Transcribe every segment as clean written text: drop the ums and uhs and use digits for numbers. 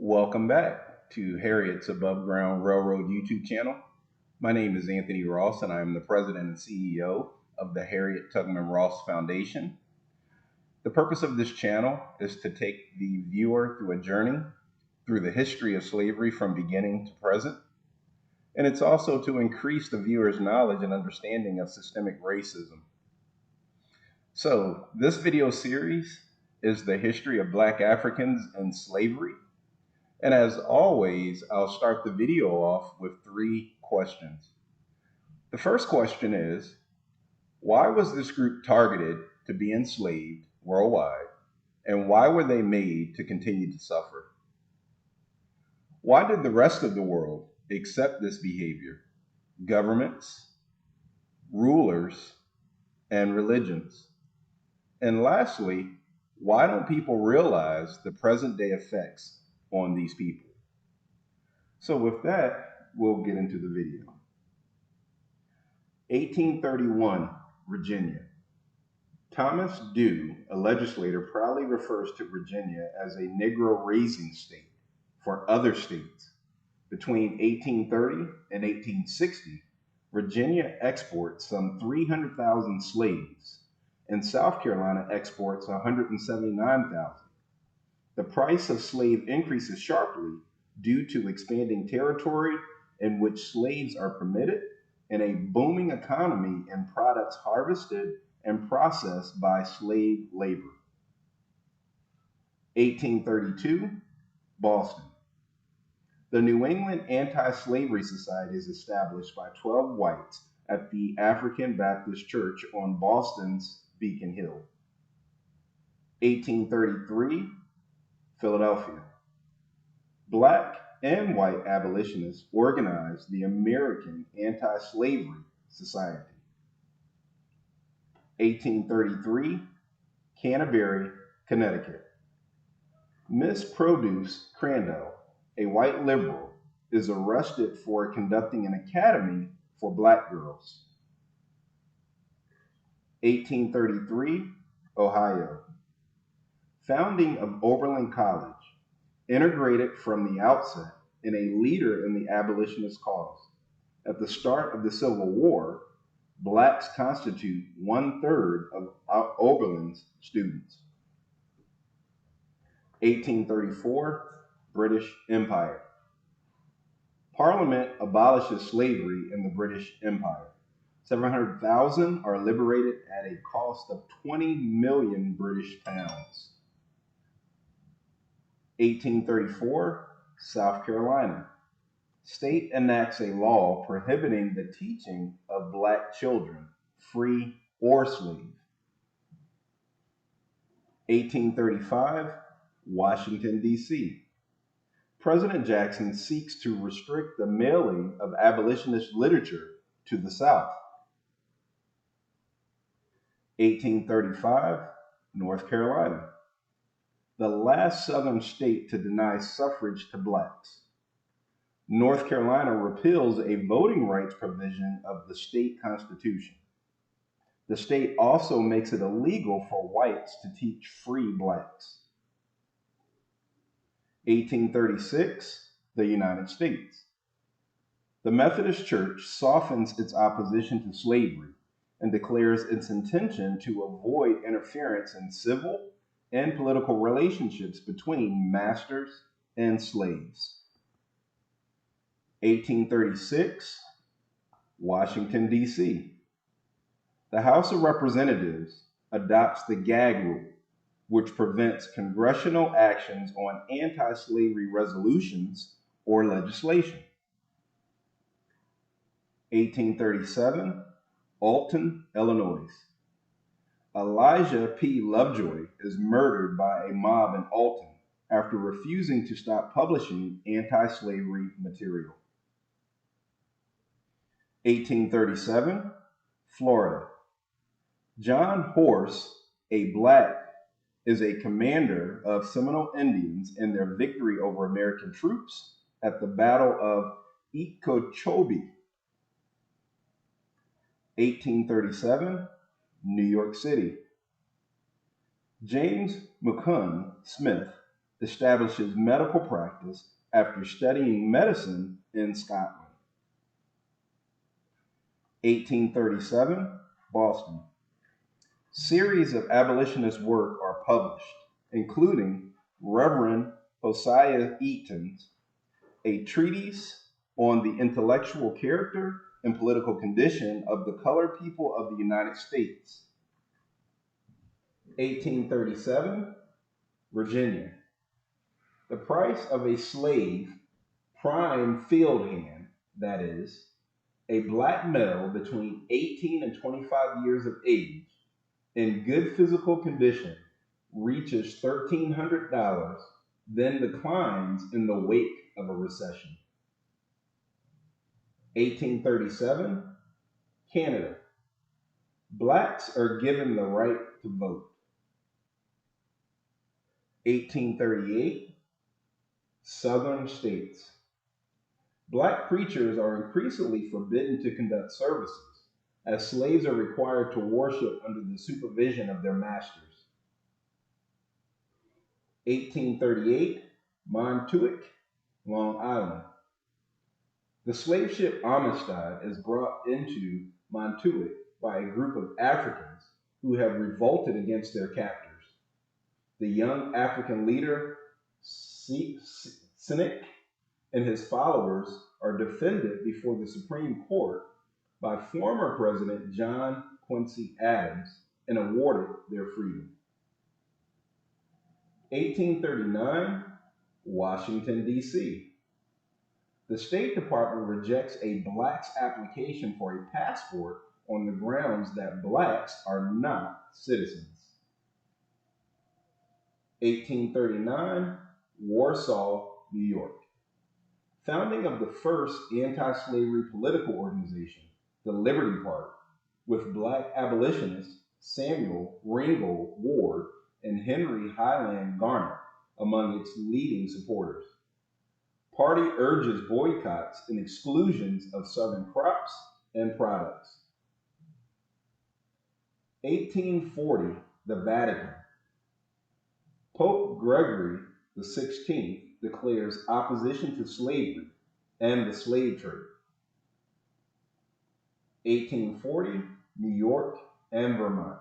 Welcome back to Harriet's Above Ground Railroad YouTube channel. My name is Anthony Ross, and I am the president and CEO of the Harriet Tubman Ross Foundation. The purpose of this channel is to take the viewer through a journey through the history of slavery from beginning to present, and it's also to increase the viewer's knowledge and understanding of systemic racism. So, this video series is the history of Black Africans and slavery. And as always, I'll start the video off with three questions. The first question is, why was this group targeted to be enslaved worldwide, and why were they made to continue to suffer? Why did the rest of the world accept this behavior? Governments, rulers, and religions. And lastly, why don't people realize the present day effects on these people? So with that, we'll get into the video. 1831, Virginia. Thomas Dew, a legislator, proudly refers to Virginia as a Negro raising state for other states. Between 1830 and 1860, Virginia exports some 300,000 slaves, and South Carolina exports 179,000. The price of slave increases sharply due to expanding territory in which slaves are permitted and a booming economy in products harvested and processed by slave labor. 1832, Boston. The New England Anti-Slavery Society is established by 12 whites at the African Baptist Church on Boston's Beacon Hill. 1833, Philadelphia. Black and white abolitionists organized the American Anti-Slavery Society. 1833, Canterbury, Connecticut. Miss Produce Crandall, a white liberal, is arrested for conducting an academy for black girls. 1833, Ohio. Founding of Oberlin College, integrated from the outset and a leader in the abolitionist cause. At the start of the Civil War, blacks constitute 1/3 of Oberlin's students. 1834, British Empire. Parliament abolishes slavery in the British Empire. 700,000 are liberated at a cost of 20 million British pounds. 1834, South Carolina. State enacts a law prohibiting the teaching of black children, free or slave. 1835, Washington, D.C. President Jackson seeks to restrict the mailing of abolitionist literature to the South. 1835, North Carolina. The last Southern state to deny suffrage to blacks. North Carolina repeals a voting rights provision of the state constitution. The state also makes it illegal for whites to teach free blacks. 1836, the United States. The Methodist Church softens its opposition to slavery and declares its intention to avoid interference in civil and political relationships between masters and slaves. 1836, Washington, D.C. The House of Representatives adopts the gag rule, which prevents congressional actions on anti-slavery resolutions or legislation. 1837, Alton, Illinois. Elijah P. Lovejoy is murdered by a mob in Alton after refusing to stop publishing anti-slavery material. 1837, Florida. John Horse, a black, is a commander of Seminole Indians in their victory over American troops at the Battle of Okeechobee. 1837, New York City. James McCune Smith, establishes medical practice after studying medicine in Scotland. 1837, Boston. Series of abolitionist work are published, including Reverend Hosea Eaton's A Treatise on the Intellectual Character and Political Condition of the Colored People of the United States. 1837, Virginia. The price of a slave, prime field hand, that is, a black male between 18 and 25 years of age, in good physical condition, reaches $1,300, then declines in the wake of a recession. 1837, Canada. Blacks are given the right to vote. 1838, Southern states. Black preachers are increasingly forbidden to conduct services, as slaves are required to worship under the supervision of their masters. 1838, Montauk, Long Island. The slave ship Amistad is brought into Montauk by a group of Africans who have revolted against their captors. The young African leader, Cynic, and his followers are defended before the Supreme Court by former President John Quincy Adams and awarded their freedom. 1839, Washington, D.C. The State Department rejects a black's application for a passport on the grounds that blacks are not citizens. 1839, Warsaw, New York. Founding of the first anti-slavery political organization, the Liberty Party, with black abolitionists Samuel Ringgold Ward and Henry Highland Garner among its leading supporters. Party urges boycotts and exclusions of Southern crops and products. 1840, the Vatican. Pope Gregory XVI declares opposition to slavery and the slave trade. 1840, New York and Vermont.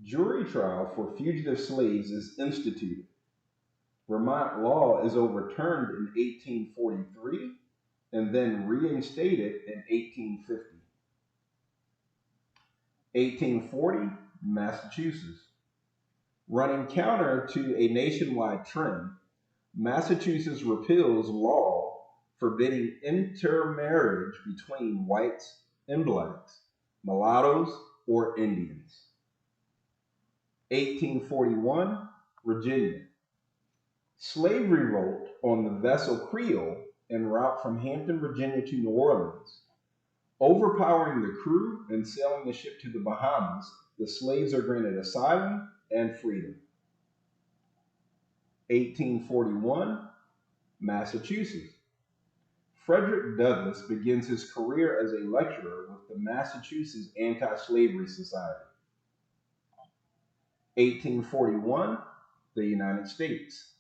Jury trial for fugitive slaves is instituted. Vermont law is overturned in 1843 and then reinstated in 1850. 1840, Massachusetts. Running counter to a nationwide trend, Massachusetts repeals law forbidding intermarriage between whites and blacks, mulattoes, or Indians. 1841, Virginia. Slave revolt on the vessel Creole en route from Hampton, Virginia to New Orleans. Overpowering the crew and sailing the ship to the Bahamas, the slaves are granted asylum and freedom. 1841, Massachusetts. Frederick Douglass begins his career as a lecturer with the Massachusetts Anti-Slavery Society. 1841, the United States.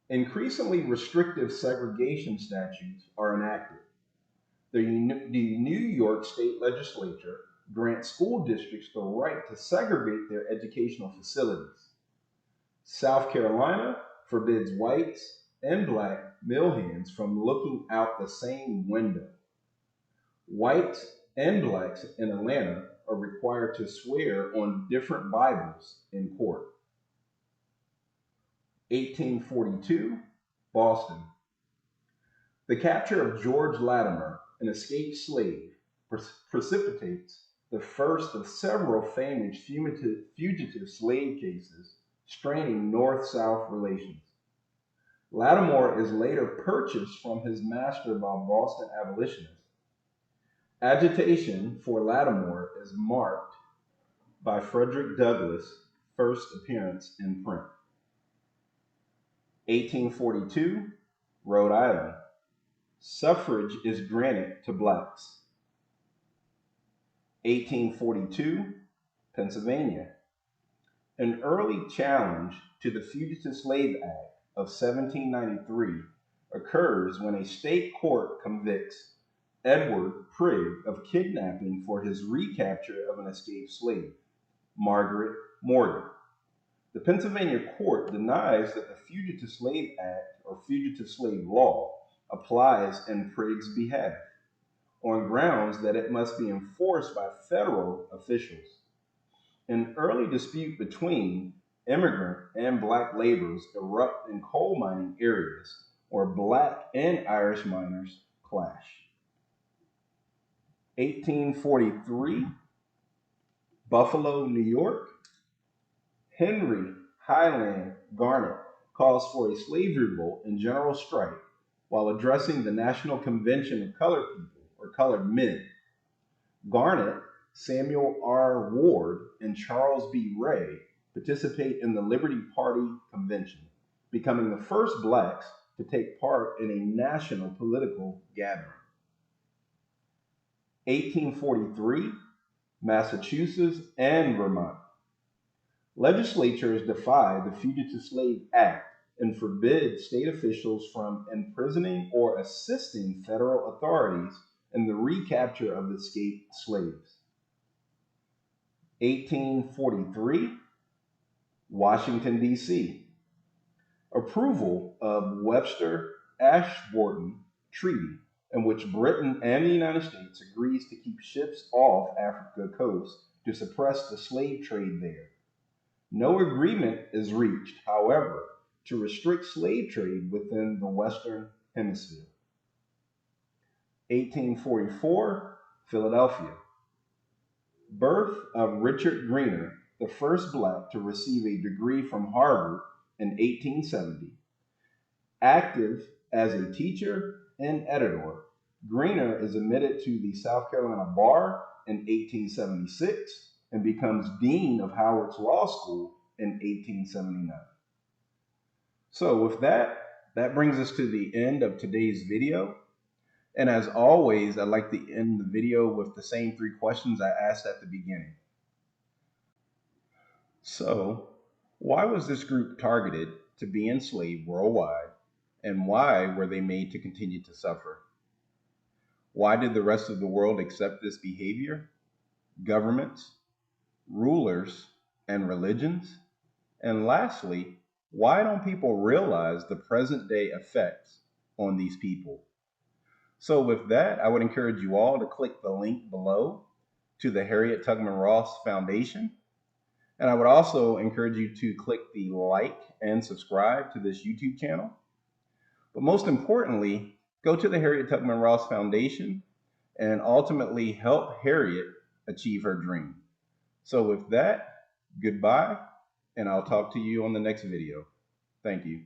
Increasingly restrictive segregation statutes are enacted. The New York State Legislature grants school districts the right to segregate their educational facilities. South Carolina forbids whites and black mill hands from looking out the same window. Whites and blacks in Atlanta are required to swear on different Bibles in court. 1842, Boston. The capture of George Latimer, an escaped slave, precipitates the first of several famous fugitive slave cases straining North-South relations. Latimer is later purchased from his master by Boston abolitionists. Agitation for Latimer is marked by Frederick Douglass' first appearance in print. 1842, Rhode Island. Suffrage is granted to blacks. 1842, Pennsylvania. An early challenge to the Fugitive Slave Act of 1793 occurs when a state court convicts Edward Prigg of kidnapping for his recapture of an escaped slave, Margaret Morgan. The Pennsylvania court denies that the Fugitive Slave Act or Fugitive Slave Law applies in Prigg's behalf on grounds that it must be enforced by federal officials. An early dispute between immigrant and black laborers erupt in coal mining areas where black and Irish miners clash. 1843, Buffalo, New York. Henry Highland Garnet calls for a slave revolt and general strike while addressing the National Convention of Colored People or Colored Men. Garnet, Samuel R. Ward, and Charles B. Ray participate in the Liberty Party convention, becoming the first blacks to take part in a national political gathering. 1843, Massachusetts and Vermont. Legislatures defy the Fugitive Slave Act and forbid state officials from imprisoning or assisting federal authorities in the recapture of escaped slaves. 1843, Washington, D.C. Approval of Webster-Ashburton Treaty, in which Britain and the United States agrees to keep ships off Africa coast to suppress the slave trade there. No agreement is reached, however, to restrict slave trade within the Western Hemisphere. 1844, Philadelphia. Birth of Richard Greener, the first black to receive a degree from Harvard in 1870. Active as a teacher and editor, Greener is admitted to the South Carolina Bar in 1876 and becomes Dean of Howard's Law School in 1879. So with that brings us to the end of today's video. And as always, I'd like to end the video with the same 3 questions I asked at the beginning. So, why was this group targeted to be enslaved worldwide, and why were they made to continue to suffer? Why did the rest of the world accept this behavior? Governments, rulers, and religions? And lastly, why don't people realize the present day effects on these people? So with that, I would encourage you all to click the link below to the Harriet Tubman Ross Foundation. And I would also encourage you to click the like and subscribe to this YouTube channel. But most importantly, go to the Harriet Tubman Ross Foundation and ultimately help Harriet achieve her dream. So with that, goodbye, and I'll talk to you on the next video. Thank you.